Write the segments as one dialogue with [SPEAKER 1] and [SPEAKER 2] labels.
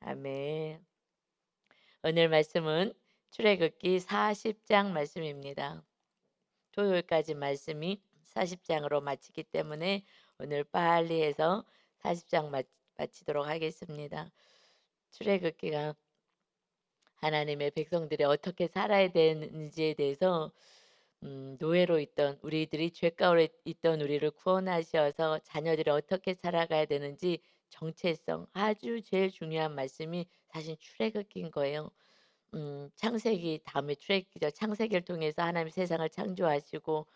[SPEAKER 1] 아멘. 오늘 말씀은 출애굽기 40장 말씀입니다. 토요일까지 말씀이 40장으로 마치기 때문에 오늘 빨리 해서 40장 마치도록 하겠습니다. 출애굽기가 하나님의 백성들이 어떻게 살아야 되는지에 대해서 노예로 있던 우리들이 죄 가운데 있던 우리를 구원하셔서 자녀들이 어떻게 살아가야 되는지 정체성 아주 제일 중요한 말씀이 사실 출애굽기인 거예요. 창세기 다음에 출애굽기죠. 창세기를 통해서 하나님 세상을 창조하시고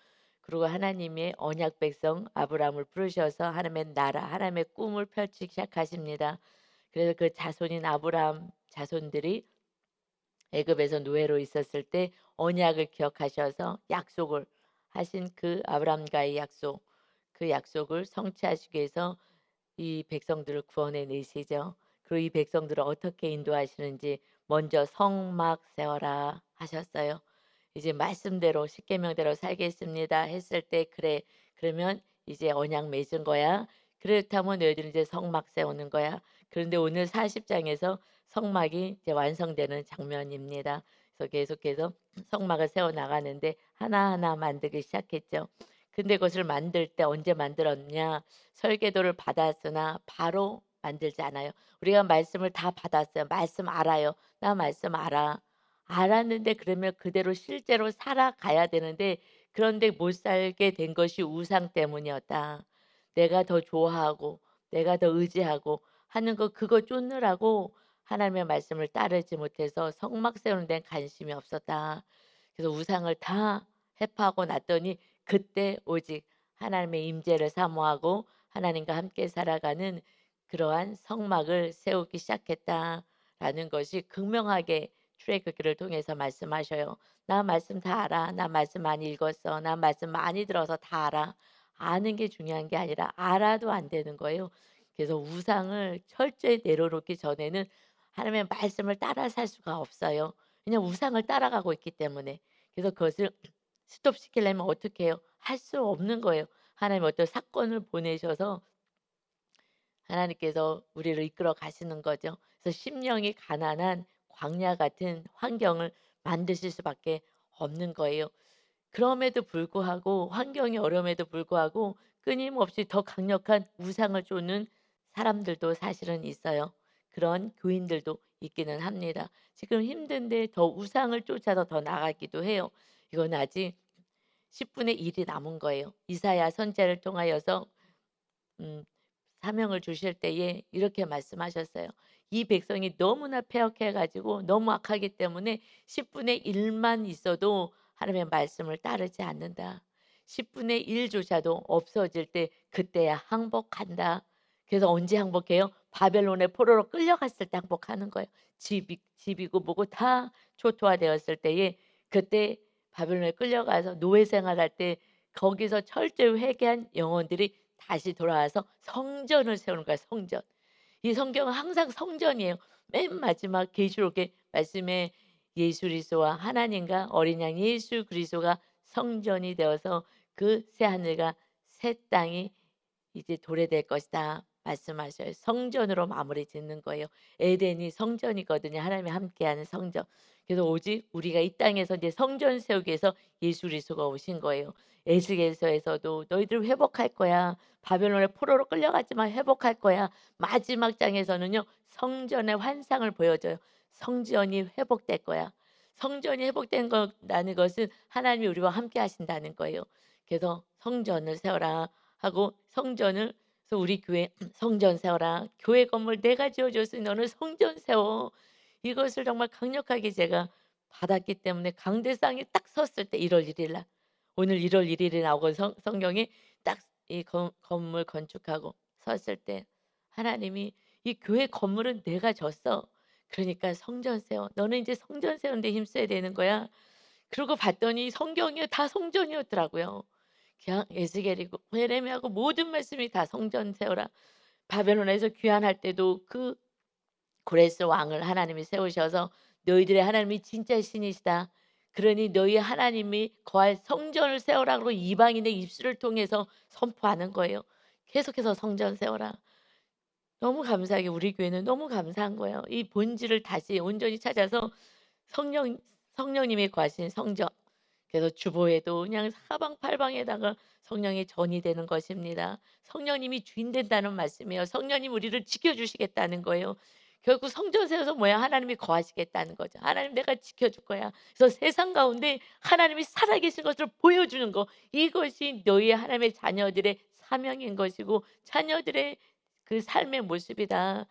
[SPEAKER 1] 그리고 하나님의 언약 백성 아브라함을 부르셔서 하나님의 나라, 하나님의 꿈을 펼치기 시작하십니다. 그래서 그 자손인 아브라함 자손들이 애굽에서 노예로 있었을 때 언약을 기억하셔서 약속을 하신 그 아브라함과의 약속, 그 약속을 성취하시기 위해서 이 백성들을 구원해 내시죠. 그리고 이 백성들을 어떻게 인도하시는지 먼저 성막 세워라 하셨어요. 이제 말씀대로 십계명대로 살겠습니다 했을 때 그래 그러면 이제 언약 맺은 거야. 그렇다면 너희들은 이제 성막 세우는 거야. 그런데 오늘 40장에서 성막이 이제 완성되는 장면입니다. 그래서 계속해서 성막을 세워 나가는데 하나하나 만들기 시작했죠. 근데 그것을 만들 때 언제 만들었냐? 설계도를 받았으나 바로 만들지 않아요. 우리가 말씀을 다 받았어요. 말씀 알아요. 나 말씀 알아. 알았는데 그러면 그대로 실제로 살아가야 되는데 그런데 못 살게 된 것이 우상 때문이었다. 내가 더 좋아하고 내가 더 의지하고 하는 거 그거 쫓느라고 하나님의 말씀을 따르지 못해서 성막 세우는 데는 관심이 없었다. 그래서 우상을 다 해파하고 났더니 그때 오직 하나님의 임재를 사모하고 하나님과 함께 살아가는 그러한 성막을 세우기 시작했다라는 것이 극명하게 출애굽기를 통해서 말씀하셔요. 나 말씀 다 알아. 나 말씀 많이 읽었어. 나 말씀 많이 들어서 다 알아. 아는 게 중요한 게 아니라 알아도 안 되는 거예요. 그래서 우상을 철저히 내려놓기 전에는 하나님의 말씀을 따라 살 수가 없어요. 그냥 우상을 따라가고 있기 때문에. 그래서 그것을 스톱시키려면 어떻게 해요? 할 수 없는 거예요. 하나님 어떤 사건을 보내셔서 하나님께서 우리를 이끌어 가시는 거죠. 그래서 심령이 가난한 광야 같은 환경을 만드실 수밖에 없는 거예요. 그럼에도 불구하고 환경이 어려움에도 불구하고 끊임없이 더 강력한 우상을 쫓는 사람들도 사실은 있어요. 그런 교인들도 있기는 합니다. 지금 힘든데 더 우상을 쫓아서 더 나가기도 해요. 이건 아직 10분의 1이 남은 거예요. 이사야 선지자를 통하여서 음 사명을 주실 때에 이렇게 말씀하셨어요. "이 백성이 너무나 패역해 가지고 너무 악하기 때문에 10분의 1만 있어도 하나님의 말씀을 따르지 않는다. 10분의 1 조차도 없어질 때 그때야 항복한다." 그래서 언제 항복해요? 바벨론의 포로로 끌려갔을 때 항복하는 거예요. 집이고 뭐고 다 초토화되었을 때에 그때 바벨론에 끌려가서 노예 생활할 때 거기서 철저히 회개한 영혼들이 다시 돌아와서 성전을 세우는 거야, 성전. 이 성경은 항상 성전이에요. 맨 마지막 계시록의 말씀에 예수 그리스도와 하나님과 어린 양 예수 그리스도가 성전이 되어서 그 새 하늘과 새 땅이 이제 도래될 것이다 말씀하셔요. 성전으로 마무리 짓는 거예요. 에덴이 성전이거든요. 하나님이 함께하는 성전. 그래서 오직 우리가 이 땅에서 이제 성전 세우기 위해서 예수 그리스도가 오신 거예요. 에스겔서에서도 너희들 회복할 거야. 바벨론의 포로로 끌려갔지만 회복할 거야. 마지막 장에서는요. 성전의 환상을 보여줘요. 성전이 회복될 거야. 성전이 회복된 거라는 것은 하나님이 우리와 함께 하신다는 거예요. 그래서 성전을 세워라 하고 성전을 그래서 우리 교회 성전 세워라. 교회 건물 내가 지어 줬으니 너는 성전 세워. 이것을 정말 강력하게 제가 받았기 때문에 강대상에 딱 섰을 때 1월 1일 날 오늘 1월 1 일이 나오고 성경에 딱 이 건물 건축하고 섰을 때 하나님이 "이 교회 건물은 내가 줬어. 그러니까 성전 세워. 너는 이제 성전 세우는 데 힘써야 되는 거야." 그러고 봤더니 성경이 다 성전이었더라고요. 그냥 에스겔이고 예레미야고 모든 말씀이 다 성전 세워라. 바벨론에서 귀환할 때도 그 고레스 왕을 하나님이 세우셔서 "너희들의 하나님이 진짜 신이시다. 그러니 너희 하나님이 거할 성전을 세우라."고 이방인의 입술을 통해서 선포하는 거예요. 계속해서 성전 세워라. 너무 감사하게 우리 교회는 너무 감사한 거예요. 이 본질을 다시 온전히 찾아서 성령 성령님이 거하신 성전, 그래서 주보에도 그냥 사방팔방에다가 성령이 전이 되는 것입니다. 성령님이 주인 된다는 말씀이에요. 성령님 우리를 지켜주시겠다는 거예요. 결국 성전 세워서 뭐야? 하나님이 거하시겠다는 거죠. 하나님 내가 지켜줄 거야. 그래서 세상 가운데 하나님이 살아계신 것을 보여주는 거, 이것이 너희 하나님의 자녀들의 사명인 것이고 자녀들의 그 삶의 모습이다.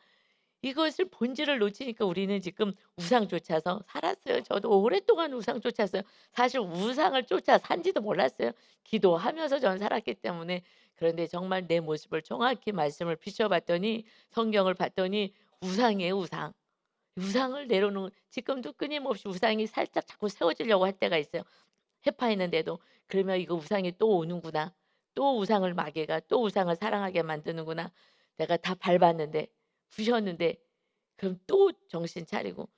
[SPEAKER 1] 이것을 본질을 놓치니까 우리는 지금 우상 쫓아서 살았어요. 저도 오랫동안 우상 쫓았어요. 사실 우상을 쫓아 산지도 몰랐어요. 기도하면서 전 살았기 때문에. 그런데 정말 내 모습을 정확히 말씀을 비춰봤더니 성경을 봤더니 우상이에요, 우상. 우상을 내려놓은 지금도 끊임없이 우상이 살짝 자꾸 세워지려고 할 때가 있어요. 해파했는데도. 그러면 '이거 우상이 또 오는구나. 또 우상을 마귀가 또 우상을 사랑하게 만드는구나. 내가 다 밟았는데 부셨는데.' 그럼 또 정신 차리고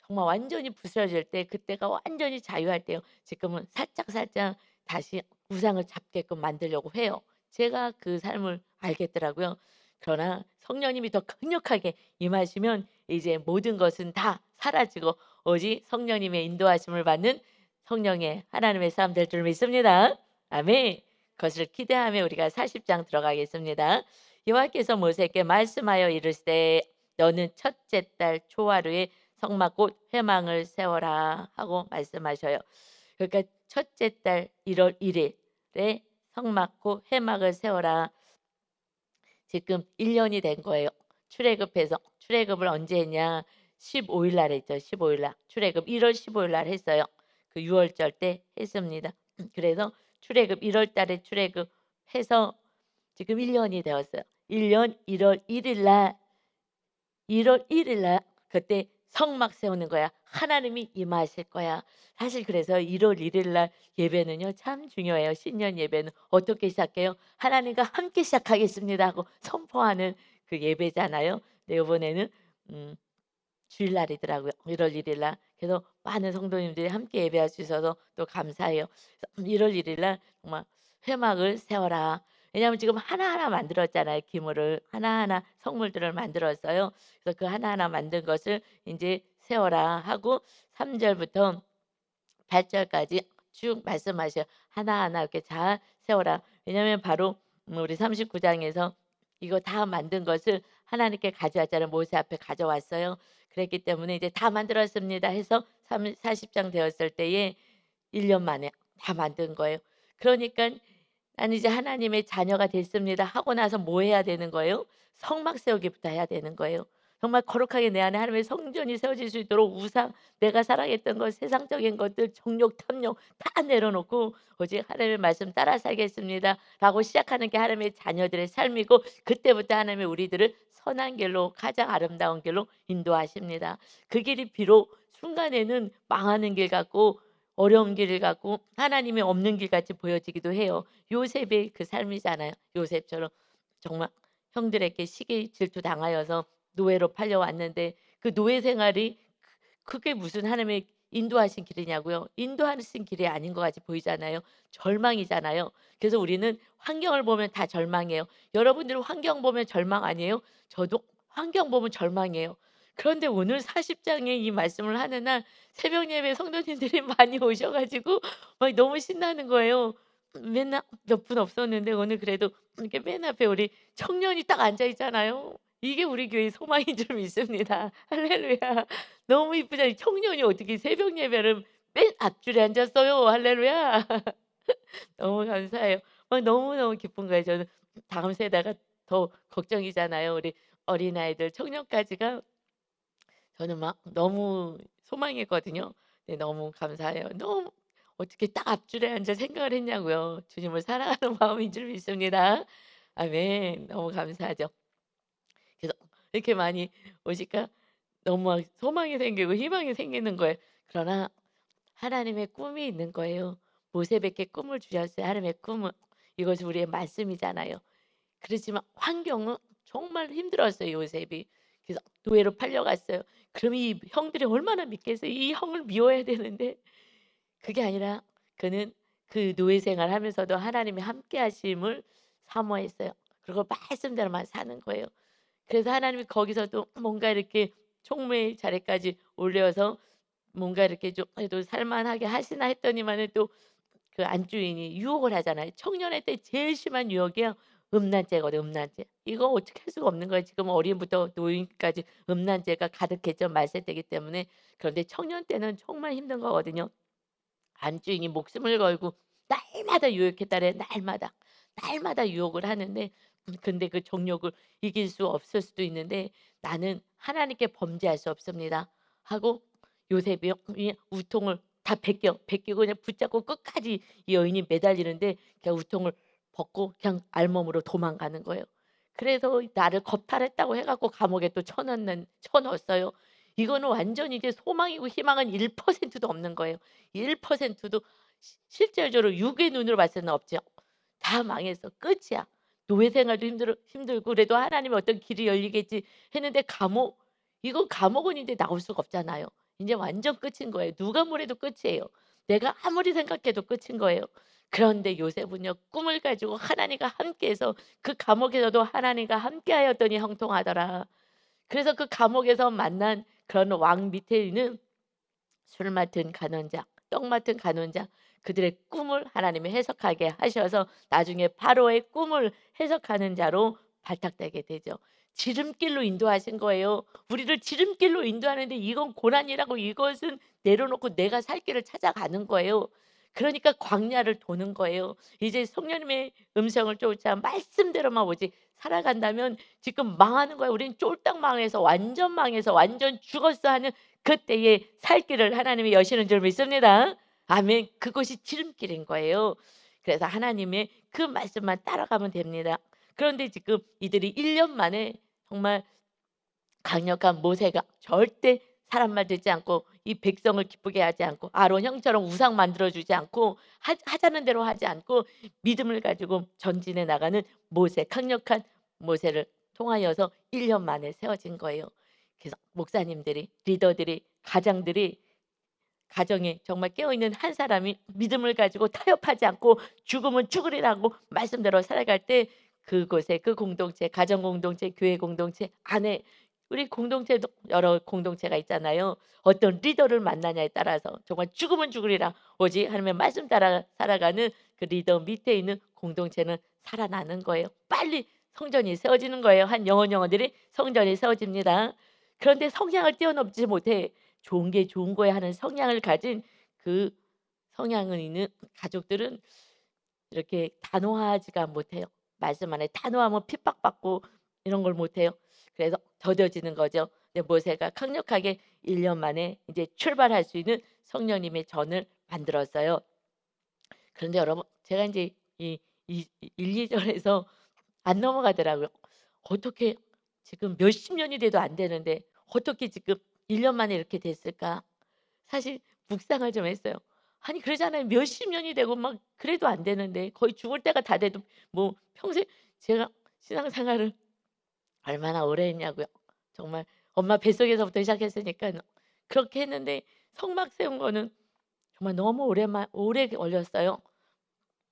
[SPEAKER 1] 정말 완전히 부서질 때 그때가 완전히 자유할 때요. 지금은 살짝살짝 다시 우상을 잡게끔 만들려고 해요. 제가 그 삶을 알겠더라고요. 그러나 성령님이 더 강력하게 임하시면 이제 모든 것은 다 사라지고 오직 성령님의 인도하심을 받는 성령의 하나님의 삶 될 줄 믿습니다. 아멘. 그것을 기대하며 우리가 40장 들어가겠습니다. 여호와께서 모세에게 말씀하여 이르시되 너는 첫째 달 초하루에 성막 곧 회망을 세워라 하고 말씀하셔요. 그러니까 첫째 달 1월 1일에 성막 곧 회막을 세워라. 지금 1년이 된 거예요. 출애굽해서 출애굽을 언제 했냐? 15일 날 했죠. 15일 날. 출애굽 1월 15일 날 했어요. 그 유월절 때 했습니다. 그래서 출애굽 1월 달에 출애굽해서 지금 1년이 되었어요. 1년 1월 1일 날 1월 1일 날 그때 성막 세우는 거야. 하나님이 임하실 거야. 사실 그래서 1월 1일 날 예배는요 참 중요해요. 신년 예배는 어떻게 시작해요? 하나님과 함께 시작하겠습니다 하고 선포하는 그 예배잖아요. 근데 이번에는 음 주일날이더라고요. 1월 1일 날. 그래서 많은 성도님들이 함께 예배할 수 있어서 또 감사해요. 그래서 1월 1일 날 정말 회막을 세워라. 왜냐하면 지금 하나하나 만들었잖아요. 기물을 하나하나 성물들을 만들었어요. 그래서 그 하나하나 만든 것을 이제 세워라 하고 3 절부터 8 절까지 쭉 말씀하셔요. 하나하나 이렇게 잘 세워라. 왜냐하면 바로 우리 39 장에서 이거 다 만든 것을 하나님께 가져왔잖아요. 모세 앞에 가져왔어요. 그랬기 때문에 이제 다 만들었습니다 해서 40장 되었을 때에 1년 만에 다 만든 거예요. 그러니까 '나는 이제 하나님의 자녀가 됐습니다.' 하고 나서 뭐 해야 되는 거예요? 성막 세우기부터 해야 되는 거예요. 정말 거룩하게 내 안에 하나님의 성전이 세워질 수 있도록 우상, 내가 사랑했던 것, 세상적인 것들, 정욕, 탐욕 다 내려놓고 '오직 하나님의 말씀 따라 살겠습니다.'라고 시작하는 게 하나님의 자녀들의 삶이고 그때부터 하나님이 우리들을 선한 길로 가장 아름다운 길로 인도하십니다. 그 길이 비록 순간에는 망하는 길 같고 어려운 길 같고 하나님이 없는 길 같이 보여지기도 해요. 요셉의 그 삶이잖아요. 요셉처럼 정말 형들에게 시기 질투당하여서 노예로 팔려왔는데 그 노예 생활이 그게 무슨 하나님의 인도하신 길이냐고요. 인도하신 길이 아닌 것 같이 보이잖아요. 절망이잖아요. 그래서 우리는 환경을 보면 다 절망이에요. 여러분들은 환경 보면 절망 아니에요? 저도 환경 보면 절망이에요. 그런데 오늘 40 장의 이 말씀을 하는 날 새벽 예배 성도님들이 많이 오셔 가지고 막 너무 신나는 거예요. 맨날 몇 분 없었는데 오늘 그래도 이렇게 맨 앞에 우리 청년이 딱 앉아 있잖아요. 이게 우리 교회의 소망인 줄 믿습니다. 할렐루야. 너무 이쁘잖아요. 청년이 어떻게 새벽 예배를 맨 앞줄에 앉았어요. 할렐루야. 너무 감사해요. 막 너무너무 기쁜 거예요. 저는 다음 세대가 더 걱정이잖아요. 우리 어린아이들, 청년까지가 저는 막 너무 소망이거든요. 네 너무 감사해요. 너무 어떻게 딱 앞줄에 앉아 생각을 했냐고요. 주님을 사랑하는 마음인 줄 믿습니다. 아멘. 너무 감사하죠. 그래서 이렇게 많이 오니까 너무 막 소망이 생기고 희망이 생기는 거예요. 그러나 하나님의 꿈이 있는 거예요. 모세에게 꿈을 주셨어요. 하나님의 꿈은 이것이 우리의 말씀이잖아요. 그렇지만 환경은 정말 힘들었어요, 요셉이. 그래서 노예로 팔려갔어요. 그럼 이 형들이 얼마나 믿겠어요. 이 형을 미워해야 되는데 그게 아니라 그는 그 노예 생활하면서도 하나님의 함께 하심을 사모했어요. 그리고 말씀대로만 사는 거예요. 그래서 하나님이 거기서도 뭔가 이렇게 총무의 자리까지 올려서 뭔가 이렇게 좀 그래도 살만하게 하시나 했더니만은 또 그 안주인이 유혹을 하잖아요. 청년의 때 제일 심한 유혹이요. 음란죄거든, 음란죄. 이거 어떻게 할 수가 없는 거예요. 지금 어린부터 노인까지 음란죄가 가득했죠, 말세 때기 때문에. 그런데 청년 때는 정말 힘든 거거든요. 안주인이 목숨을 걸고 날마다 유혹했다래. 날마다. 날마다 유혹을 하는데 근데 그 정욕을 이길 수 없을 수도 있는데 "나는 하나님께 범죄할 수 없습니다." 하고 요셉이 이 우통을 다 벗기고 그냥 붙잡고 끝까지 이 여인이 매달리는데 그냥 우통을 벗고 그냥 알몸으로 도망가는 거예요. 그래서 나를 겁탈했다고 해 갖고 감옥에 또 쳐 넣었어요. 이거는 완전히 이제 소망이고 희망은 1%도 없는 거예요. 1%도 실질적으로 육의 눈으로 봤을 때는 없죠. 다 망했어. 끝이야. 노예 생활도 힘들고 그래도 하나님의 어떤 길이 열리겠지 했는데 감옥 이건 감옥은 인제 나올 수가 없잖아요. 인제 완전 끝인 거예요. 누가 뭐래도 끝이에요. 내가 아무리 생각해도 끝인 거예요. 그런데 요셉은요 꿈을 가지고 하나님과 함께해서 그 감옥에서도 하나님과 함께하였더니 형통하더라. 그래서 그 감옥에서 만난 그런 왕 밑에 있는 술 맡은 간원자, 떡 맡은 간원자 그들의 꿈을 하나님이 해석하게 하셔서 나중에 바로의 꿈을 해석하는 자로 발탁되게 되죠. 지름길로 인도하신 거예요. 우리를 지름길로 인도하는데 이건 고난이라고 이것은 내려놓고 내가 살 길을 찾아가는 거예요. 그러니까 광야를 도는 거예요. 이제 성령님의 음성을 쫓아 말씀대로만 오직 살아간다면 지금 망하는 거야. 우리는 쫄딱 망해서 완전 망해서 완전 죽었어 하는 그때에 살 길을 하나님이 여시는 줄 믿습니다. 아멘. 그것이 지름길인 거예요. 그래서 하나님의 그 말씀만 따라가면 됩니다. 그런데 지금 이들이 1년 만에 정말 강력한 모세가 절대 사람 말 듣지 않고 이 백성을 기쁘게 하지 않고 아론 형처럼 우상 만들어 주지 않고 하자는 대로 하지 않고 믿음을 가지고 전진해 나가는 모세 강력한 모세를 통하여서 1년 만에 세워진 거예요. 그래서 목사님들이 리더들이 가장들이 가정에 정말 깨어있는 한 사람이 믿음을 가지고 타협하지 않고 죽으면 죽으리라고 말씀대로 살아갈 때 그곳에 그 공동체 가정 공동체 교회 공동체 안에 우리 공동체도 여러 공동체가 있잖아요. 어떤 리더를 만나냐에 따라서 정말 죽으면 죽으리라 오직 하나님의 말씀 따라 살아가는 그 리더 밑에 있는 공동체는 살아나는 거예요. 빨리 성전이 세워지는 거예요. 한 영혼들이 성전이 세워집니다. 그런데 성향을 뛰어넘지 못해 좋은 게 좋은 거야 하는 성향을 가진 그 성향을 있는 가족들은 이렇게 단호하지가 못해요. 말씀 안에 단호하면 핍박받고 이런 걸 못해요. 그래서 더뎌지는 거죠. 근데 모세가 강력하게 1년 만에 이제 출발할 수 있는 성령님의 전을 만들었어요. 그런데 여러분 제가 인제 이 1-2 절에서 안 넘어가더라고요. 어떻게 지금 몇십 년이 돼도 안 되는데 어떻게 지금 1년 만에 이렇게 됐을까? 사실 묵상을 좀 했어요. 아니 그러잖아요. 몇십 년이 되고 막 그래도 안 되는데 거의 죽을 때가 다 돼도 뭐 평생 제가 신앙생활을 얼마나 오래 했냐고요. 정말 엄마 뱃속에서부터 시작했으니까요. 그렇게 했는데 성막 세운 거는 정말 너무 오래 걸렸어요.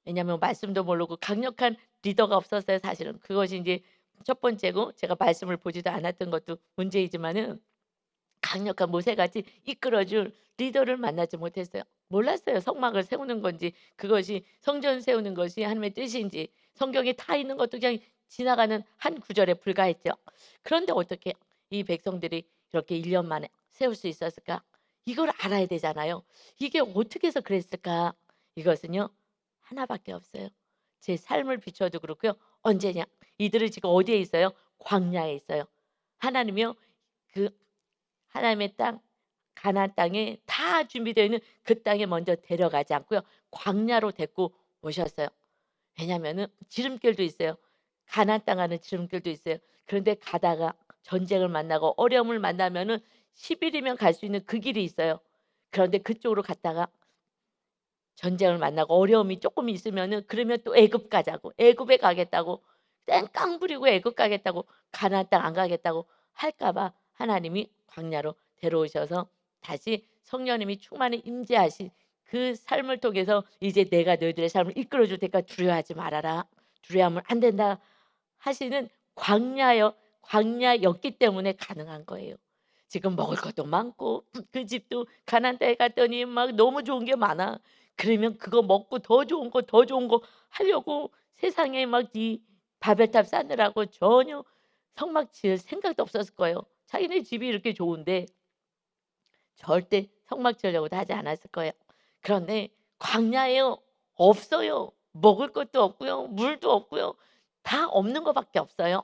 [SPEAKER 1] 왜냐하면 말씀도 모르고 강력한 리더가 없었어요 사실은. 그것이 인제 첫 번째고 제가 말씀을 보지도 않았던 것도 문제이지만은 강력한 모세같이 이끌어 줄 리더를 만나지 못했어요. 몰랐어요. 성막을 세우는 건지 그것이 성전 세우는 것이 하나님의 뜻인지 성경에 다 있는 것도 그냥 지나가는 한 구절에 불과했죠. 그런데 어떻게 이 백성들이 이렇게 1년 만에 세울 수 있었을까? 이걸 알아야 되잖아요. 이게 어떻게 해서 그랬을까? 이것은요. 하나밖에 없어요. 제 삶을 비춰도 그렇고요. 언제냐? 이들은 지금 어디에 있어요? 광야에 있어요. 하나님이요. 그 하나님의 땅 가나안 땅에 다 준비되어 있는 그 땅에 먼저 데려가지 않고요. 광야로 데리고 오셨어요. 왜냐하면은 지름길도 있어요. 가나안 땅 가는 지름길도 있어요. 그런데 가다가 전쟁을 만나고 어려움을 만나면은 10 일이면 갈 수 있는 그 길이 있어요. 그런데 그쪽으로 갔다가 전쟁을 만나고 어려움이 쪼끔 있으면은 그러면 또 애굽 가자고 애굽에 가겠다고 땡깡 부리고 애굽 가겠다고 가나안 땅 안 가겠다고 할까 봐 하나님이 광야로 데려오셔서 다시 성령님이 충만히 임재하신 그 삶을 통해서 "이제 내가 너희들의 삶을 이끌어 줄 테니까 두려워하지 말아라. 두려워하면 안 된다." 하시는 광야요. 광야였기 때문에 가능한 거예요. 지금 먹을 것도 많고 그 집도 가나안 땅에 갔더니 막 너무 좋은 게 많아. 그러면 그거 먹고 더 좋은 거, 더 좋은 거 하려고 세상에 막 이 바벨탑 쌓느라고 전혀 성막 지을 생각도 없었을 거예요. 자기네 집이 이렇게 좋은데 절대 성막 지으려고도 하지 않았을 거예요. 그런데 광야에요. 없어요. 먹을 것도 없고요. 물도 없고요. 다 없는 것밖에 없어요.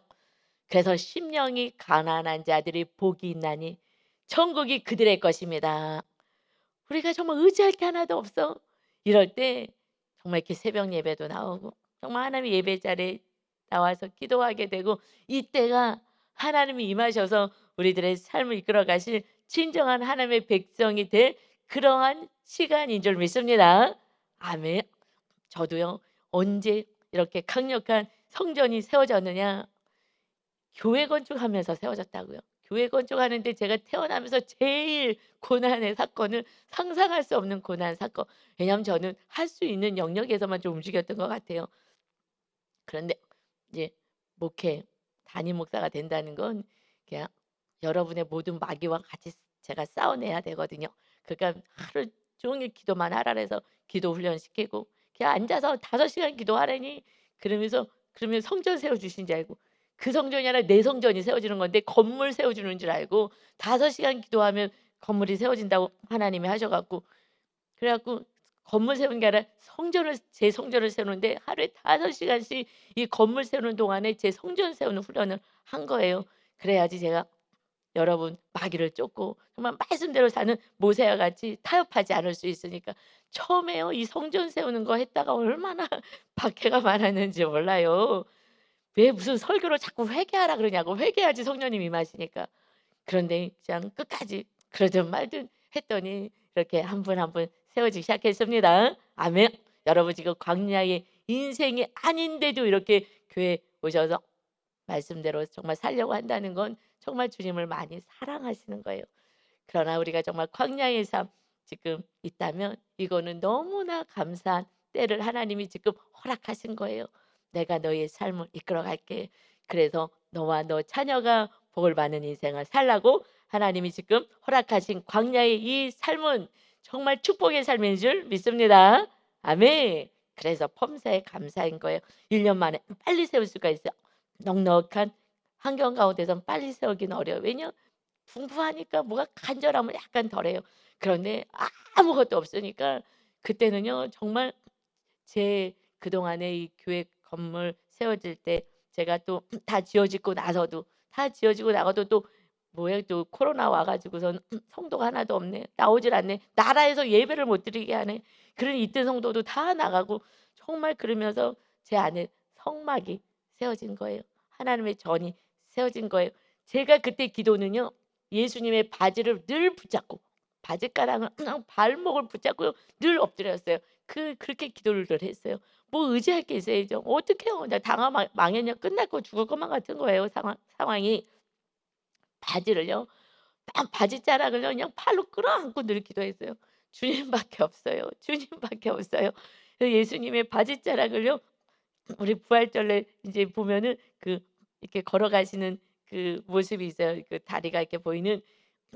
[SPEAKER 1] 그래서 심령이 가난한 자들이 복이 있나니 천국이 그들의 것입니다. 우리가 정말 의지할 게 하나도 없어. 이럴 때 정말 이렇게 새벽 예배도 나오고 정말 하나님의 예배 자리에 나와서 기도하게 되고 이때가 하나님이 임하셔서 우리들의 삶을 이끌어 가실 진정한 하나님의 백성이 될 그러한 시간인 줄 믿습니다. 아멘. 저도요. 언제 이렇게 강력한 성전이 세워졌느냐? 교회 건축하면서 세워졌다고요. 교회 건축하는데 제가 태어나면서 제일 고난의 사건은 상상할 수 없는 고난 사건. 왜냐하면 저는 할 수 있는 영역에서만 좀 움직였던 것 같아요. 그런데 이제 목회 담임 목사가 된다는 건 그냥 여러분의 모든 마귀와 같이 제가 싸워내야 되거든요. 그러니까 하루 종일 기도만 하라 해서 기도 훈련시키고 그냥 앉아서 5시간 기도하라니 그러면 성전 세워 주신 줄 알고 그 성전이 아니라 내 성전이 세워지는 건데 건물 세워 주는 줄 알고 5시간 기도하면 건물이 세워진다고 하나님이 하셔 갖고 그래 갖고 건물 세우는 게 아니라 제 성전을 세우는데 하루에 5시간씩 이 건물 세우는 동안에 제 성전 세우는 훈련을 한 거예요. 그래야지 제가 여러분 마귀를 쫓고 정말 말씀대로 사는 모세와 같이 타협하지 않을 수 있으니까 처음에요. 이 성전 세우는 거 했다가 얼마나 박해가 많았는지 몰라요. 왜 무슨 설교를 자꾸 회개하라 그러냐고. 회개해야지 성령님 임하시니까. 그런데 그냥 끝까지 그러든 말든 했더니 이렇게 한 분 한 분 세워지기 시작했습니다. 아멘. 여러분 지금 광야의 인생이 아닌데도 이렇게 교회 오셔서 말씀대로 정말 살려고 한다는 건 정말 주님을 많이 사랑하시는 거예요. 그러나 우리가 정말 광야의 삶 지금 있다면 이거는 너무나 감사한 때를 하나님이 지금 허락하신 거예요. 내가 너의 삶을 이끌어 갈게. 그래서 너와 너 자녀가 복을 받는 인생을 살라고 하나님이 지금 허락하신 광야의 이 삶은 정말 축복의 삶인 줄 믿습니다. 아멘. 그래서 펌사에 감사인 거예요. 1년 만에 빨리 세울 수가 있어요. 넉넉한 환경 가운데선 빨리 세우기는 어려워요. 왜냐? 풍부하니까 뭐가 간절함은 약간 덜해요. 그런데 아무것도 없으니까 그때는요. 정말 제 그동안에 이 교회 건물 세워질 때 제가 또 다 지어지고 나서도 다 지어지고 나가도 또 뭐예요? 또 코로나 와 가지고선 성도가 하나도 없네. 나오질 않네. 나라에서 예배를 못 드리게 하네. 그러니 이때 성도도 다 나가고 정말 그러면서 제 안에 성막이 세워진 거예요. 하나님의 전이 세워진 거예요. 제가 그때 기도는요. 예수님의 바지를 늘 붙잡고 바짓가랑을 그냥 발목을 붙잡고 늘 엎드렸어요. 그렇게 기도를 늘 했어요. 뭐 의지할 게 있어야죠. 어떡해요. 나 망했냐 끝날 거 죽을 것만 같은 거예요 상황이. 바지를요. 딱 바짓자락을요 그냥 팔로 끌어안고 늘 기도했어요. 주님밖에 없어요. 주님밖에 없어요. 그 예수님의 바짓자락을요 우리 부활절에 이제 보면은 이렇게 걸어가시는 그 모습이 있어요. 그 다리가 이렇게 보이는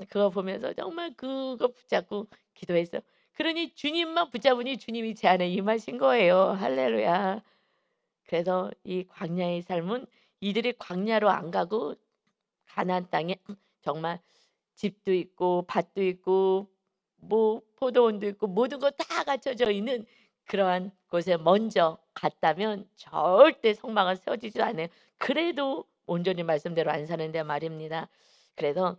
[SPEAKER 1] 그거 보면서 정말 그거 붙잡고 기도했어요. 그러니 주님만 붙잡으니 주님이 제 안에 임하신 거예요. 할렐루야. 그래서 이 광야의 삶은 이들이 광야로 안 가고 가나안 땅에 정말 집도 있고 밭도 있고 뭐 포도원도 있고 모든 거 다 갖춰져 있는 그러한 곳에 먼저 갔다면 절대 성막은 세워지지 않아요. 그래도 온전히 말씀대로 안 사는데 말입니다. 그래서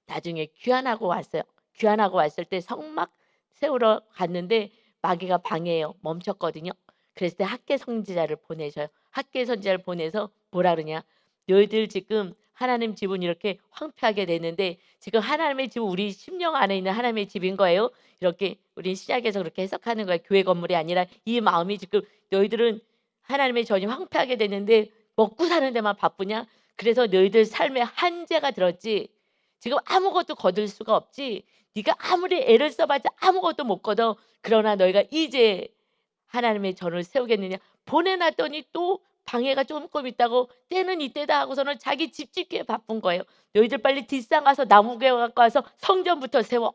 [SPEAKER 1] 나중에 귀환하고 왔어요. 귀환하고 왔을 때 성막 세우러 갔는데 마귀가 방해해요. 멈췄거든요. 그랬을 때 학계 선지자를 보내셔요. 학계 선지자를 보내서 뭐라 그러냐? 너희들 지금 하나님 집은 이렇게 황폐하게 됐는데 지금 하나님의 집은 우리 심령 안에 있는 하나님의 집인 거예요. 이렇게 우리 신약에서 그렇게 해석하는 거예요. 교회 건물이 아니라 이 마음이 지금 너희들은 하나님의 전이 황폐하게 됐는데 먹고 사는 데만 바쁘냐? 그래서 너희들 삶에 한계가 들었지. 지금 아무것도 거둘 수가 없지. 네가 아무리 애를 써봤자 아무것도 못 거둬. 그러나 너희가 이제 하나님의 전을 세우겠느냐. 보내놨더니 또 방해가 조금 있다고 때는 이때다 하고서는 자기 집 짓기에 바쁜 거예요. 너희들 빨리 뒷산 가서 나무 개워 갖고 와서 성전부터 세워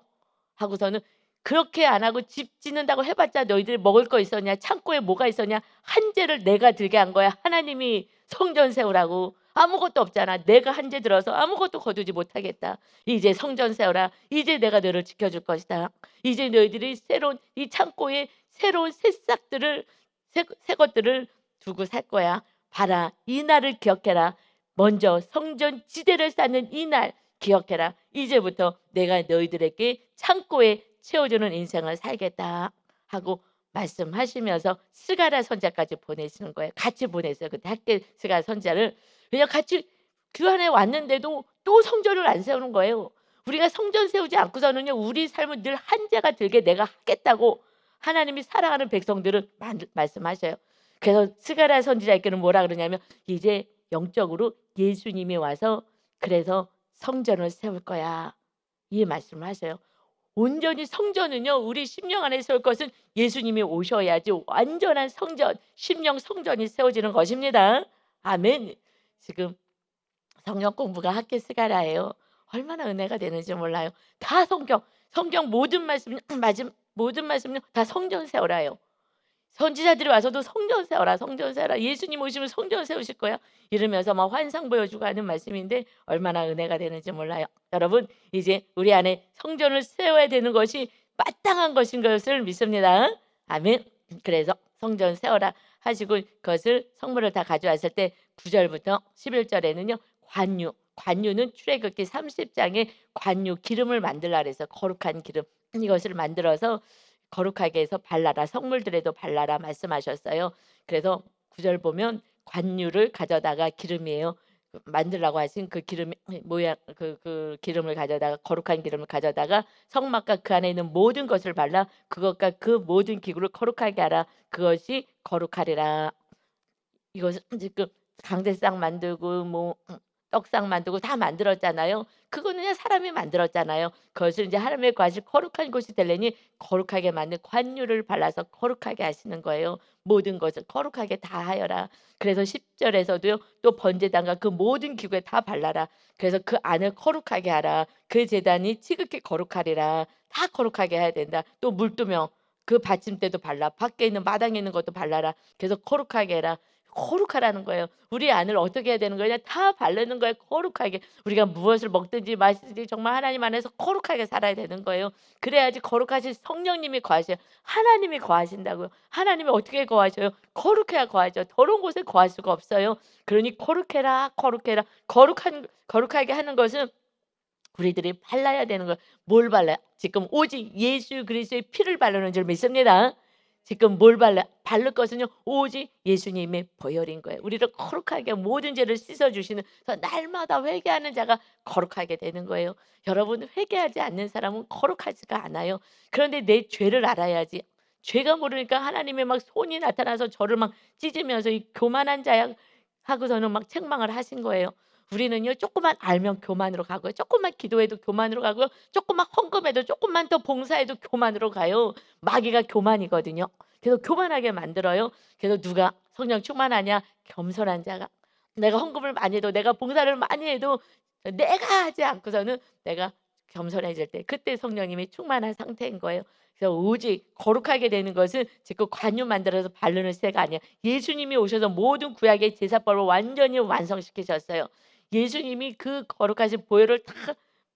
[SPEAKER 1] 하고서는 그렇게 안 하고 집 짓는다고 해봤자 너희들이 먹을 거 있었냐? 창고에 뭐가 있었냐? 한재를 내가 들게 한 거야. 하나님이 성전 세우라고. 아무것도 없잖아. 내가 한재 들어서 아무것도 거두지 못하겠다. 이제 성전 세워라. 이제 내가 너를 지켜줄 것이다. 이제 너희들이 새로운 이 창고에 새로운 새싹들을 새 것들을 두고 살 거야. 봐라. 이 날을 기억해라. 먼저 성전 지대를 쌓는 이 날 기억해라. 이제부터 내가 너희들에게 창고에 채워주는 인생을 살겠다 하고 말씀하시면서 스가랴 선지자까지 보내시는 거예요. 같이 보냈어요. 그때 학계 스가랴 선지자를. 왜냐 같이 교환해 왔는데도 또 성전을 안 세우는 거예요. 우리가 성전 세우지 않고서는요 우리 삶은 늘 한계가 들게 내가 하겠다고 하나님이 사랑하는 백성들은 말씀하셔요. 그래서 스가랴 선지자에게는 뭐라 그러냐면 이제 영적으로 예수님이 와서 그래서 성전을 세울 거야. 이 말씀을 하셔요. 온전히 성전은요 우리 심령 안에 세울 것은 예수님이 오셔야지 완전한 성전, 심령 성전이 세워지는 것입니다. 아멘. 지금 성경 공부가 학계 스가랴예요. 얼마나 은혜가 되는지 몰라요. 다 성경 모든 말씀 모든 말씀요 다 성전 세우라요. 선지자들이 와서도 성전 세워라, 성전 세워라. 예수님 오시면 성전 세우실 거야. 이러면서 막 환상 보여주고 하는 말씀인데 얼마나 은혜가 되는지 몰라요. 여러분 이제 우리 안에 성전을 세워야 되는 것이 마땅한 것인 것을 믿습니다. 아멘. 그래서 성전 세워라 하시고 그것을 성물을 다 가져왔을 때 9절부터 11절에는요. 관유는 출애굽기 30장에 관유 기름을 만들라 그래서 거룩한 기름 이것을 만들어서 거룩하게 해서 발라라. 성물들에도 발라라 말씀하셨어요. 그래서 9절 보면 관유를 가져다가 기름이에요. 만들라고 하신 그 기름 모양 그 기름을 가져다가 거룩한 기름을 가져다가 성막과 그 안에 있는 모든 것을 발라 그것과 그 모든 기구를 거룩하게 하라. 그것이 거룩하리라. 이것을 지금 강대상 만들고 뭐 떡상 만들고 다 만들었잖아요. 그거는 그냥 사람이 만들었잖아요. 그것을 이제 하나님의 것이 거룩한 곳이 되려니 거룩하게 만든 관유를 발라서 거룩하게 하시는 거예요. 모든 것을 거룩하게 다 하여라. 그래서 10절에서도요. 또 번제단과 그 모든 기구에 다 발라라. 그래서 그 안을 거룩하게 하라. 그 제단이 지극히 거룩하리라. 다 거룩하게 해야 된다. 또 물두명 그 받침대도 발라. 밖에 있는 마당에 있는 것도 발라라. 그래서 거룩하게 해라. 거룩하라는 거예요. 우리 안을 어떻게 해야 되는 거냐? 다 바르는 거예요. 거룩하게. 우리가 무엇을 먹든지 마시든지 정말 하나님 안에서 거룩하게 살아야 되는 거예요. 그래야지 거룩하신 성령님이 거하셔요. 하나님이 거하신다고요. 하나님이 어떻게 거하셔요? 거룩해야 거하죠. 더러운 곳에 거할 수가 없어요. 그러니 거룩해라, 거룩해라. 거룩하게 하는 것은 우리들이 발라야 되는 거예요. 뭘 발라요? 지금 오직 예수 그리스도의 피를 바르는 줄 믿습니다. 지금 뭘 바를 것은요 오직 예수님의 보혈인 거예요. 우리를 거룩하게 모든 죄를 씻어주시는 날마다 회개하는 자가 거룩하게 되는 거예요. 여러분 회개하지 않는 사람은 거룩하지가 않아요. 그런데 내 죄를 알아야지. 죄가 모르니까 하나님의 막 손이 나타나서 저를 막 찢으면서 이 교만한 자야 하고서는 막 책망을 하신 거예요. 우리는요 조금만 알면 교만으로 가고요. 조금만 기도해도 교만으로 가고요. 조금만 헌금해도 조금만 더 봉사해도 교만으로 가요. 마귀가 교만이거든요. 그래서 교만하게 만들어요. 그래서 누가 성령 충만하냐? 겸손한 자가. 내가 헌금을 많이 해도 내가 봉사를 많이 해도 내가 하지 않고서는 내가 겸손해질 때 그때 성령님이 충만한 상태인 거예요. 그래서 오직 거룩하게 되는 것은 지금 관유 만들어서 바르는 새가 아니야. 예수님이 오셔서 모든 구약의 제사법을 완전히 완성시키셨어요. 예수님이 그 거룩하신 보혈을 다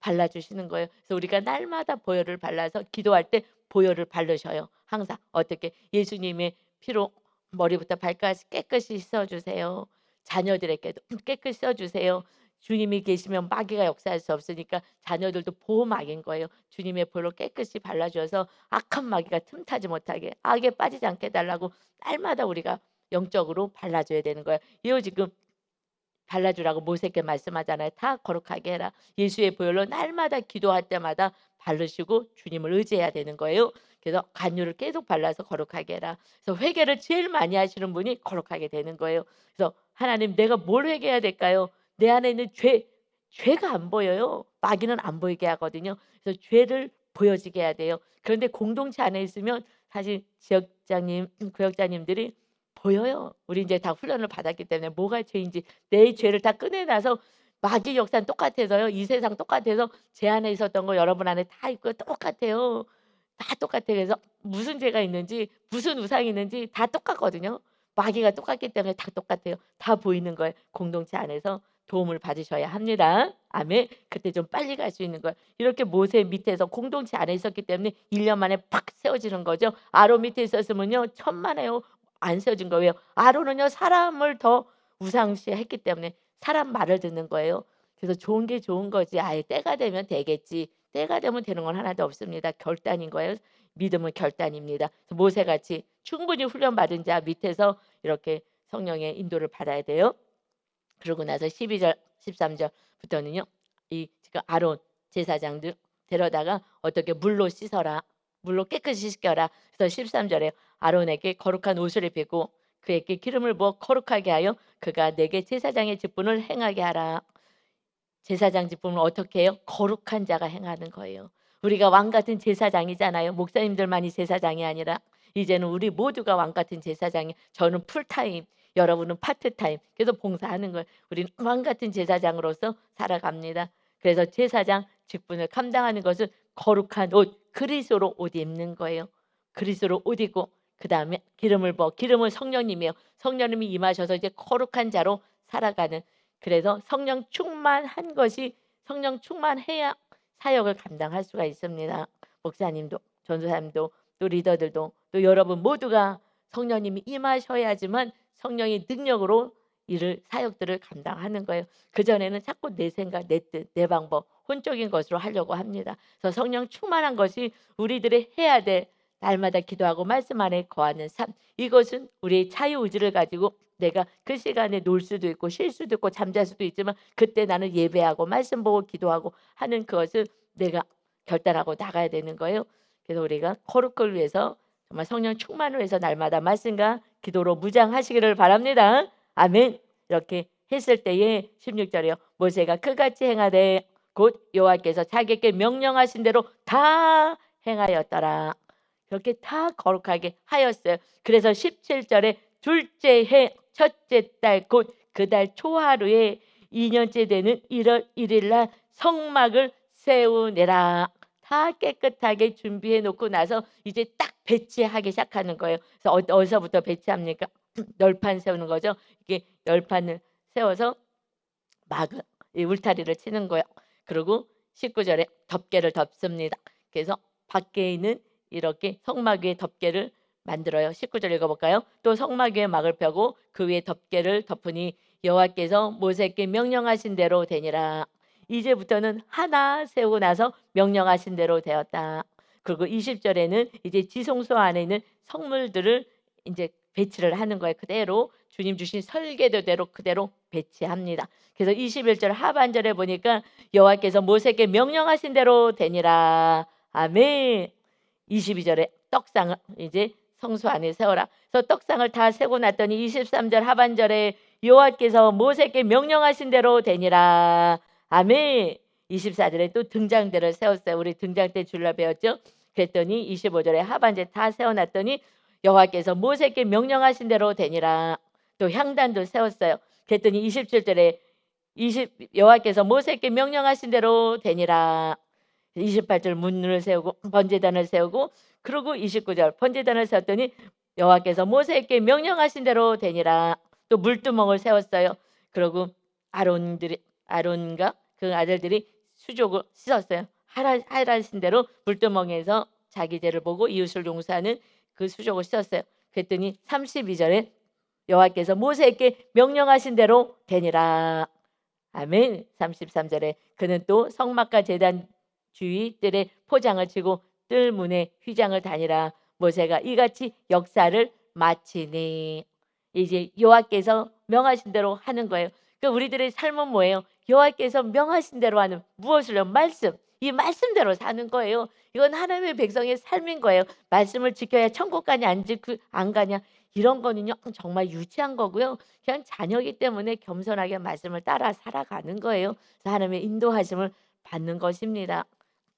[SPEAKER 1] 발라주시는 거예요. 그래서 우리가 날마다 보혈을 발라서 기도할 때 보혈을 바르셔요. 항상 어떻게 예수님의 피로 머리부터 발까지 깨끗이 씻어주세요. 자녀들에게도 깨끗이 씻어주세요. 주님이 계시면 마귀가 역사할 수 없으니까 자녀들도 보호막인 거예요. 주님의 보혈로 깨끗이 발라주어서 악한 마귀가 틈타지 못하게 악에 빠지지 않게 해달라고 날마다 우리가 영적으로 발라줘야 되는 거예요. 이거 지금 발라주라고 모세께 말씀하잖아요. 다 거룩하게 해라. 예수의 보혈로 날마다 기도할 때마다 바르시고 주님을 의지해야 되는 거예요. 그래서 간유를 계속 발라서 거룩하게 해라. 그래서 회개를 제일 많이 하시는 분이 거룩하게 되는 거예요. 그래서 하나님 내가 뭘 회개해야 될까요? 내 안에 있는 죄가 안 보여요. 마귀는 안 보이게 하거든요. 그래서 죄를 보여지게 해야 돼요. 그런데 공동체 안에 있으면 사실 지역장님, 구역장님들이 보여요. 우리 이제 다 훈련을 받았기 때문에 뭐가 죄인지 내 죄를 다 꺼내놔서 마귀 역사는 똑같아서요. 이 세상 똑같아서 제 안에 있었던 거 여러분 안에 다 있고 똑같아요. 다 똑같아요. 그래서 무슨 죄가 있는지 무슨 우상이 있는지 다 똑같거든요. 마귀가 똑같기 때문에 다 똑같아요. 다 보이는 거예요. 공동체 안에서 도움을 받으셔야 합니다. 아멘. 그때 좀 빨리 갈 수 있는 거예요. 이렇게 모세 밑에서 공동체 안에 있었기 때문에 1년 만에 팍 세워지는 거죠. 아론 밑에 있었으면요 천만에요 안 세워진 거예요. 아론은요 사람을 더 우상시했기 때문에 사람 말을 듣는 거예요. 그래서 좋은 게 좋은 거지. 아예 때가 되면 되겠지. 때가 되면 되는 건 하나도 없습니다. 결단인 거예요. 믿음은 결단입니다. 그래서 모세같이 충분히 훈련받은 자 밑에서 이렇게 성령의 인도를 받아야 돼요. 그러고 나서 12절, 13절부터는요. 이 지금 아론 제사장들 데려다가 어떻게 물로 씻어라. 물로 깨끗이 씻겨라. 그래서 13절에 아론에게 거룩한 옷을 입히고 그에게 기름을 부어 거룩하게 하여 그가 내게 제사장의 직분을 행하게 하라. 제사장 직분을 어떻게 해요? 거룩한 자가 행하는 거예요. 우리가 왕 같은 제사장이잖아요. 목사님들만이 제사장이 아니라 이제는 우리 모두가 왕 같은 제사장이. 저는 풀타임, 여러분은 파트타임. 그래서 봉사하는 거예요. 우리는 왕 같은 제사장으로서 살아갑니다. 그래서 제사장 직분을 감당하는 것은 거룩한 옷, 그리스도로 옷 입는 거예요. 그리스도로 옷 입고 그다음에 기름을 부어. 기름은 성령님이에요. 성령님이 임하셔서 이제 거룩한 자로 살아가는. 그래서 성령 충만한 것이 성령 충만해야 사역을 감당할 수가 있습니다. 목사님도 전도사님도 또 리더들도 또 여러분 모두가 성령님이 임하셔야지만 성령의 능력으로 일을 사역들을 감당하는 거예요. 그전에는 자꾸 내 생각, 내 뜻, 내 방법, 혼적인 것으로 하려고 합니다. 그래서 성령 충만한 것이 우리들의 해야 될 날마다 기도하고 말씀 안에 거하는 삶. 이것은 우리의 자유의지를 가지고 내가 그 시간에 놀 수도 있고 쉴 수도 있고 잠잘 수도 있지만 그때 나는 예배하고 말씀 보고 기도하고 하는 그것을 내가 결단하고 나가야 되는 거예요. 그래서 우리가 거룩을 위해서 정말 성령 충만을 위해서 날마다 말씀과 기도로 무장하시기를 바랍니다. 아멘. 이렇게 했을 때에 16절이요. 모세가 그같이 행하되 곧 여호와께서 자기에게 명령하신 대로 다 행하였더라. 그렇게 다 거룩하게 하였어요. 그래서 17절에 둘째 해 첫째 달 곧 그 달 초하루에 2년째 되는 1월 1일 날 성막을 세우내라. 다 깨끗하게 준비해 놓고 나서 이제 딱 배치하기 시작하는 거예요. 그래서 어디서부터 배치합니까? 널판 세우는 거죠. 이게 널판을 세워서 막을 이 울타리를 치는 거예요. 그리고 19절에 덮개를 덮습니다. 그래서 밖에 있는 이렇게 성막 위에 덮개를 만들어요. 19절 읽어볼까요? 또 성막 위에 막을 펴고 그 위에 덮개를 덮으니 여호와께서 모세에게 명령하신 대로 되니라. 이제부터는 하나 세우고 나서 명령하신 대로 되었다. 그리고 20절에는 이제 지성소 안에 있는 성물들을 이제 배치를 하는 거예요. 그대로 주님 주신 설계도대로 그대로 배치합니다. 그래서 21절 하반절에 보니까 여호와께서 모세에게 명령하신 대로 되니라. 아멘. 22절에 떡상을 이제 성소 안에 세워라. 그래서 떡상을 다 세고 났더니 23절 하반절에 여호와께서 모세에게 명령하신 대로 되니라. 아멘. 24절에 또 등장대를 세웠어요. 우리 등장대 줄라 배웠죠? 그랬더니 25절에 하반절 다 세워놨더니 여호와께서 모세에게 명령하신 대로 되니라. 또 향단도 세웠어요. 그랬더니 27절에 여호와께서 모세에게 명령하신 대로 되니라. 28절 문을 세우고 번제단을 세우고 그리고 29절 번제단을 세웠더니 여호와께서 모세에게 명령하신 대로 되니라. 또 물두멍을 세웠어요. 그리고 아론과 그 아들들이 수족을 씻었어요. 하라신 대로 물두멍에서 자기 죄를 보고 이웃을 용서하는 그 수족을 씻었어요. 그랬더니 32절에 여호와께서 모세에게 명령하신 대로 되니라. 아멘. 33절에 그는 또 성막과 제단 주위 뜰에 포장을 치고 뜰 문에 휘장을 다니라. 모세가 이같이 역사를 마치니. 이제 여호와께서 명하신 대로 하는 거예요. 그 우리들의 삶은 뭐예요? 여호와께서 명하신 대로 하는 무엇을요? 말씀. 이 말씀대로 사는 거예요. 이건 하나님의 백성의 삶인 거예요. 말씀을 지켜야 천국 가냐 안 가냐 이런 거는요 정말 유치한 거고요. 그냥 자녀이기 때문에 겸손하게 말씀을 따라 살아가는 거예요. 그래서 하나님의 인도하심을 받는 것입니다.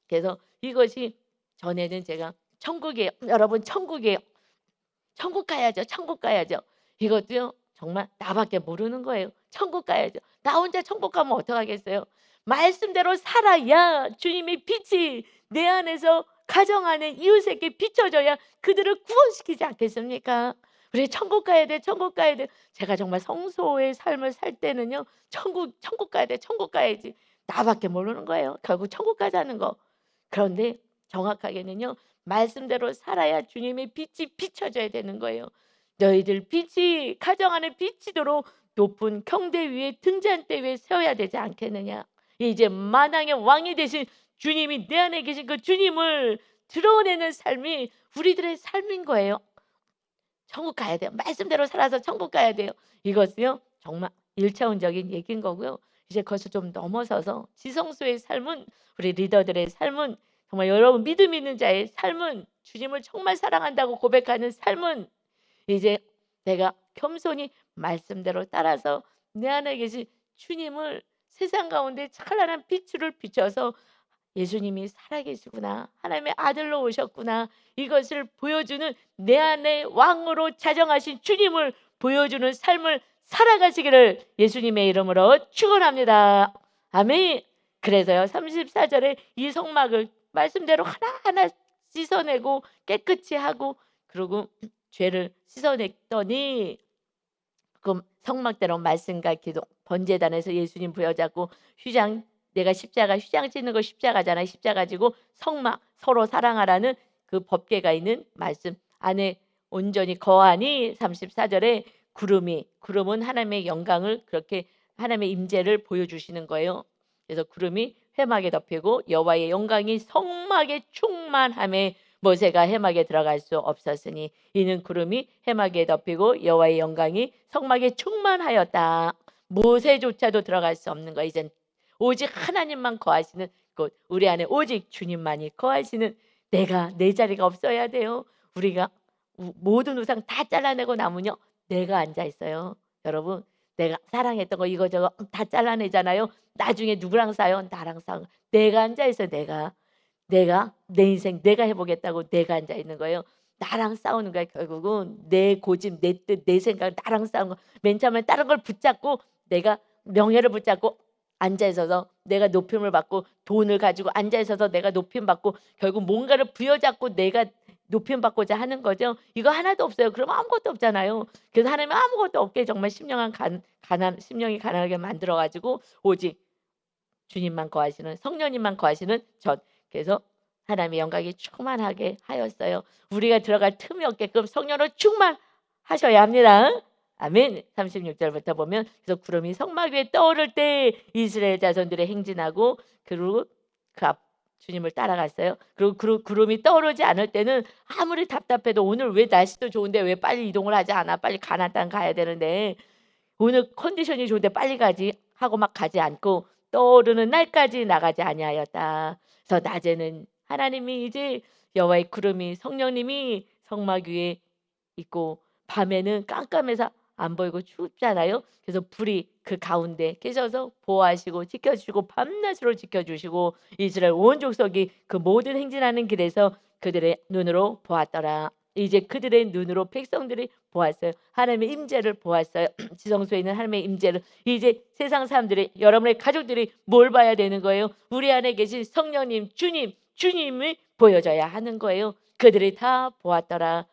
[SPEAKER 1] 그래서 이것이 전에는 제가 천국이에요. 여러분 천국이에요. 천국 가야죠. 천국 가야죠. 이것도요 정말 나밖에 모르는 거예요. 천국 가야죠. 나 혼자 천국 가면 어떡하겠어요. 말씀대로 살아야 주님의 빛이 내 안에서 가정 안에 이웃에게 비춰져야 그들을 구원시키지 않겠습니까? 우리 천국 가야 돼, 천국 가야 돼. 제가 정말 성소의 삶을 살 때는요, 천국 가야 돼, 천국 가야지. 나밖에 모르는 거예요. 결국 천국 가자는 거. 그런데 정확하게는요, 말씀대로 살아야 주님의 빛이 비춰져야 되는 거예요. 너희들 빛이 가정 안에 비치도록 높은 경대 위에 등잔대 위에 세워야 되지 않겠느냐. 이제 만왕의 왕이 되신 주님이 내 안에 계신 그 주님을 드러내는 삶이 우리들의 삶인 거예요. 천국 가야 돼요. 말씀대로 살아서 천국 가야 돼요. 이것은요 정말 1차원적인 얘기인 거고요. 이제 그것을 좀 넘어서서 지성소의 삶은, 우리 리더들의 삶은, 정말 여러분 믿음 있는 자의 삶은, 주님을 정말 사랑한다고 고백하는 삶은, 이제 내가 겸손히 말씀대로 따라서 내 안에 계신 주님을 세상 가운데 찬란한 빛을 비춰서 예수님이 살아계시구나, 하나님의 아들로 오셨구나, 이것을 보여주는 내 안에 왕으로 자정하신 주님을 보여주는 삶을 살아가시기를 예수님의 이름으로 축원합니다. 아멘. 그래서요 34절에 이 성막을 말씀대로 하나하나 씻어내고 깨끗이 하고, 그리고 죄를 씻어냈더니 그 성막대로 말씀과 기도, 번제단에서 예수님 부여잡고 휘장, 내가 십자가, 휘장 찢는 거 십자가잖아요. 십자가 지고 성막, 서로 사랑하라는 그 법궤가 있는 말씀 안에 온전히 거하니, 34절에 구름은 하나님의 영광을, 그렇게 하나님의 임재를 보여주시는 거예요. 그래서 구름이 회막에 덮이고 여호와의 영광이 성막에 충만함에 모세가 해막에 들어갈 수 없었으니 이는 구름이 해막에 덮이고 여호와의 영광이 성막에 충만하였다. 모세조차도 들어갈 수 없는 거, 이젠 오직 하나님만 거하시는 곳, 우리 안에 오직 주님만이 거하시는, 내 자리가 없어야 돼요. 우리가 모든 우상 다 잘라내고 나면요 내가 앉아 있어요. 여러분, 내가 사랑했던 거 이거저거 다 잘라내잖아요. 나중에 누구랑 싸요? 나랑 싸워. 내가 앉아 있어요. 내가 내 인생 내가 해보겠다고 내가 앉아 있는 거예요. 나랑 싸우는 거야. 결국은 내 고집, 내 뜻, 내 생각, 나랑 싸우는 거. 맨 처음에 다른 걸 붙잡고, 내가 명예를 붙잡고 앉아 있어서 내가 높임을 받고, 돈을 가지고 앉아 있어서 내가 높임 받고, 결국 뭔가를 부여잡고 내가 높임 받고자 하는 거죠. 이거 하나도 없어요. 그럼 아무것도 없잖아요. 그래서 하나님은 아무것도 없게 정말 심령이 가난하게 만들어 가지고 오직 주님만 거하시는, 성령님만 거하시는 전. 그래서 하나님의 영광이 충만하게 하였어요. 우리가 들어갈 틈이 없게끔 성령으로 충만하셔야 합니다. 아멘. 36절부터 보면, 그래서 구름이 성막 위에 떠오를 때 이스라엘 자손들의 행진하고, 그리고 그 앞 주님을 따라갔어요. 그리고 구름이 떠오르지 않을 때는 아무리 답답해도, 오늘 왜 날씨도 좋은데 왜 빨리 이동을 하지 않아? 빨리 가나안 땅 가야 되는데 오늘 컨디션이 좋은데 빨리 가지 하고 막 가지 않고 떠오르는 날까지 나가지 아니하였다. 그래서 낮에는 하나님이, 이제 여호와의 구름이, 성령님이 성막 위에 있고, 밤에는 깜깜해서 안 보이고 춥잖아요. 그래서 불이 그 가운데 계셔서 보호하시고 지켜주시고 밤낮으로 지켜주시고, 이스라엘 온 족속이 그 모든 행진하는 길에서 그들의 눈으로 보았더라. 이제 그들의 눈으로 백성들이 보았어요. 하나님의 임재를 보았어요. 지성소에 있는 하나님의 임재를. 이제 세상 사람들이, 여러분의 가족들이 뭘 봐야 되는 거예요? 우리 안에 계신 성령님, 주님을 보여줘야 하는 거예요. 그들이 다 보았더라.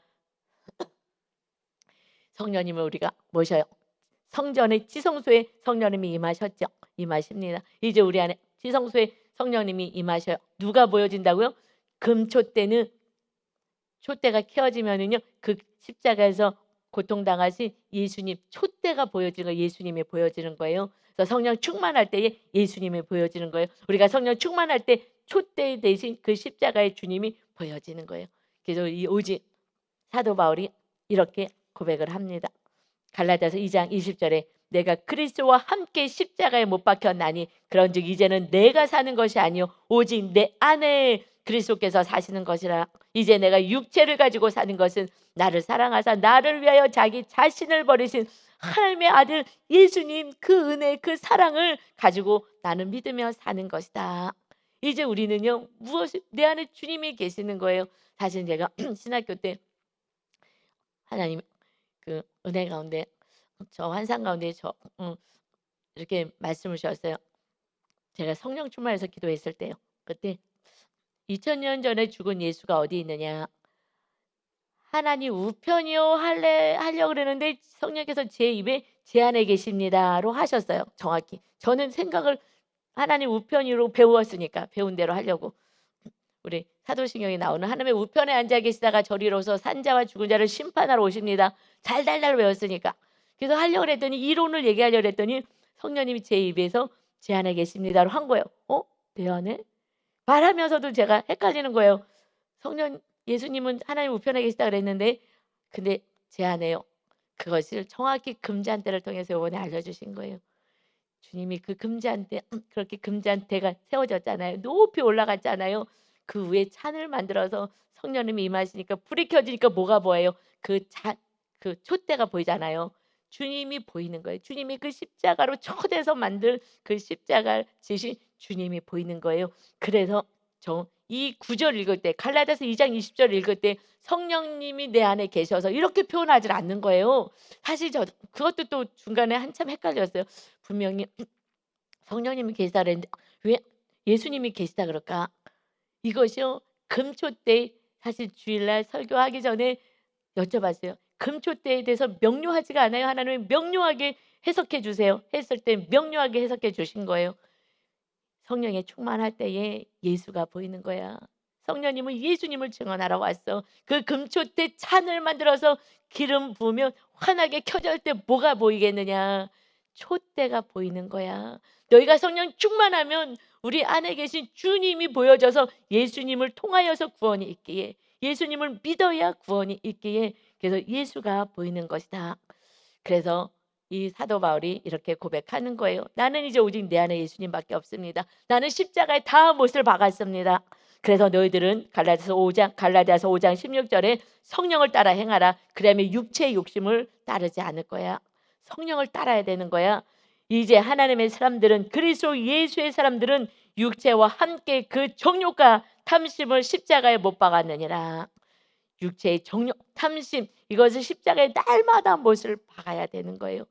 [SPEAKER 1] 성령님을 우리가 모셔요. 성전의 지성소에 성령님이 임하셨죠. 임하십니다. 이제 우리 안에 지성소에 성령님이 임하셔요. 누가 보여진다고요? 금촛대는, 촛대가 켜지면은요 그 십자가에서 고통당하신 예수님, 촛대가 보여지는 거예요. 예수님이 보여지는 거예요. 그래서 성령 충만할 때에 예수님이 보여지는 거예요. 우리가 성령 충만할 때 촛대 대신 그 십자가의 주님이 보여지는 거예요. 그래서 이 오직 사도 바울이 이렇게 고백을 합니다. 갈라디아서 2장 20절에 내가 그리스도와 함께 십자가에 못 박혔나니 그런즉 이제는 내가 사는 것이 아니요 오직 내 안에 그리스도께서 사시는 것이라. 이제 내가 육체를 가지고 사는 것은 나를 사랑하사 나를 위하여 자기 자신을 버리신 하나님의 아들 예수님, 그 은혜, 그 사랑을 가지고 나는 믿으며 사는 것이다. 이제 우리는요 무엇이, 내 안에 주님이 계시는 거예요. 사실 제가 신학교 때 하나님 그 은혜 가운데 저 환상 가운데 이렇게 말씀을 주셨어요. 제가 성령 충만해서 기도했을 때요. 그때 2000년 전에 죽은 예수가 어디 있느냐. 하나님 우편이요 하려고 그러는데 성령께서 제 입에 제 안에 계십니다로 하셨어요. 정확히. 저는 생각을 하나님 우편으로 배웠으니까 배운 대로 하려고. 우리 사도신경에 나오는 하나님의 우편에 앉아 계시다가 저리로서 산자와 죽은 자를 심판하러 오십니다. 달달달 외웠으니까. 그래서 하려고 했더니 이론을 얘기하려고 했더니 성령님이 제 입에서 제 안에 계십니다로 한 거예요. 내 안에? 말하면서도 제가 헷갈리는 거예요. 성령 예수님은 하나님 우편에 계시다 그랬는데 근데 제 안에요. 그것을 정확히 금잔대를 통해서 이번에 알려주신 거예요. 주님이 그 금잔대 그렇게 금잔대가 세워졌잖아요. 높이 올라갔잖아요. 그 위에 찬을 만들어서 성령님이 임하시니까 불이 켜지니까 뭐가 보여요? 그 촛대가 보이잖아요. 주님이 보이는 거예요. 주님이 그 십자가로 초대서 만든 그 십자가 지신 주님이 보이는 거예요. 그래서 이 구절 읽을 때 갈라디아서 2장 20절 읽을 때 성령님이 내 안에 계셔서 이렇게 표현하지 않는 거예요. 사실 그것도 또 중간에 한참 헷갈렸어요. 분명히 성령님이 계시다 그랬는데 왜 예수님이 계시다 그럴까? 이것이요. 금초대 사실 주일날 설교하기 전에 여쭤봤어요. 금초대에 대해서 명료하지가 않아요. 하나님이 명료하게 해석해 주세요. 했을 때 명료하게 해석해 주신 거예요. 성령에 충만할 때에 예수가 보이는 거야. 성령님은 예수님을 증언하러 왔어. 그 금초대 찬을 만들어서 기름 부으면 환하게 켜질 때 뭐가 보이겠느냐? 촛대가 보이는 거야. 너희가 성령 충만하면 우리 안에 계신 주님이 보여져서 예수님을 통하여서 구원이 있기에 예수님을 믿어야 구원이 있기에 그래서 예수가 보이는 것이다. 그래서 이 사도 바울이 이렇게 고백하는 거예요. 나는 이제 오직 내 안에 예수님밖에 없습니다. 나는 십자가에 다 못을 박았습니다. 그래서 너희들은 갈라디아서 5장 16절에 성령을 따라 행하라. 그러면 육체의 욕심을 따르지 않을 거야. 성령을 따라야 되는 거야. 이제 하나님의 사람들은 그리스도 예수의 사람들은 육체와 함께 그 정욕과 탐심을 십자가에 못 박았느니라. 육체의 정욕, 탐심 이것을 십자가에 날마다 못을 박아야 되는 거예요.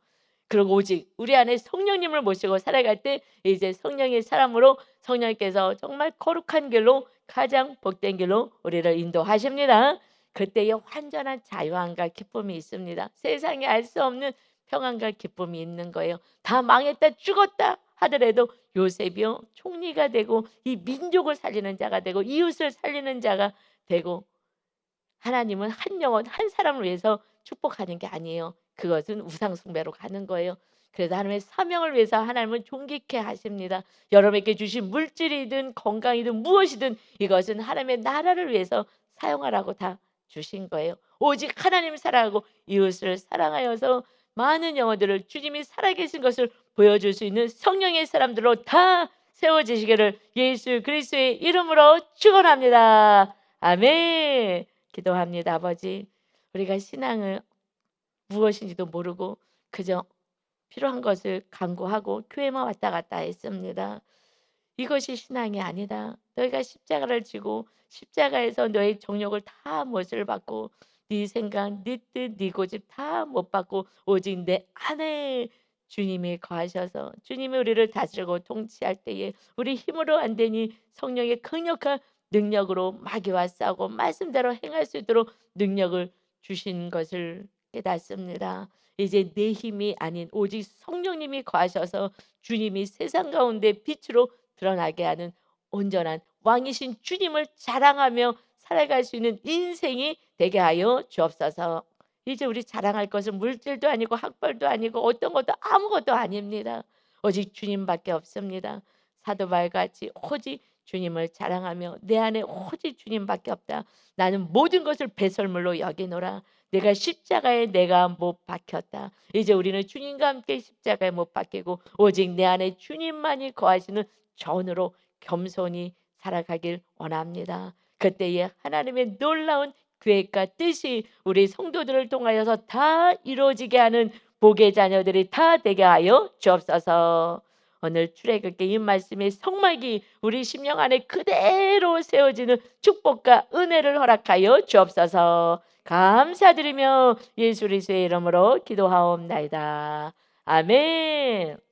[SPEAKER 1] 그리고 오직 우리 안에 성령님을 모시고 살아갈 때 이제 성령의 사람으로 성령께서 정말 거룩한 길로 가장 복된 길로 우리를 인도하십니다. 그때에 완전한 자유함과 기쁨이 있습니다. 세상에 알 수 없는 평안과 기쁨이 있는 거예요. 다 망했다 죽었다 하더라도 요셉이요 총리가 되고 이 민족을 살리는 자가 되고 이웃을 살리는 자가 되고 하나님은 한 영혼 한 사람을 위해서 축복하는 게 아니에요. 그것은 우상 숭배로 가는 거예요. 그래서 하나님의 사명을 위해서 하나님은 존귀케 하십니다. 여러분에게 주신 물질이든 건강이든 무엇이든 이것은 하나님의 나라를 위해서 사용하라고 다 주신 거예요. 오직 하나님 사랑하고 이웃을 사랑하여서 많은 영혼들을 주님이 살아계신 것을 보여줄 수 있는 성령의 사람들로 다 세워지시기를 예수 그리스도의 이름으로 축원합니다. 아멘. 기도합니다. 아버지, 우리가 신앙을 무엇인지도 모르고 그저 필요한 것을 간구하고 교회만 왔다 갔다 했습니다. 이것이 신앙이 아니다. 너희가 십자가를 지고 십자가에서 너의 정욕을 다 못을 받고 네 생각, 네 뜻, 네 고집 다 못 받고 오직 내 안에 주님이 거하셔서 주님이 우리를 다스리고 통치할 때에 우리 힘으로 안 되니 성령의 강력한 능력으로 마귀와 싸우고 말씀대로 행할 수 있도록 능력을 주신 것을 깨닫습니다. 이제 내 힘이 아닌 오직 성령님이 거하셔서 주님이 세상 가운데 빛으로 드러나게 하는 온전한 왕이신 주님을 자랑하며 살아갈 수 있는 인생이 되게 하여 주옵소서. 이제 우리 자랑할 것은 물질도 아니고 학벌도 아니고 어떤 것도 아무것도 아닙니다. 오직 주님밖에 없습니다. 사도 바울같이 오직 주님을 자랑하며 내 안에 오직 주님밖에 없다. 나는 모든 것을 배설물로 여기노라. 내가 십자가에 내가 못 박혔다. 이제 우리는 주님과 함께 십자가에 못 박히고 오직 내 안에 주님만이 거하시는 전으로 겸손히 살아가길 원합니다. 그때에 하나님의 놀라운 계획과 뜻이 우리 성도들을 통하여서 다 이루어지게 하는 복의 자녀들이 다 되게 하여 주옵소서. 오늘 출애굽기 이 말씀의 성막이 우리 심령 안에 그대로 세워지는 축복과 은혜를 허락하여 주옵소서. 감사드리며 예수 그리스도의 이름으로 기도하옵나이다. 아멘.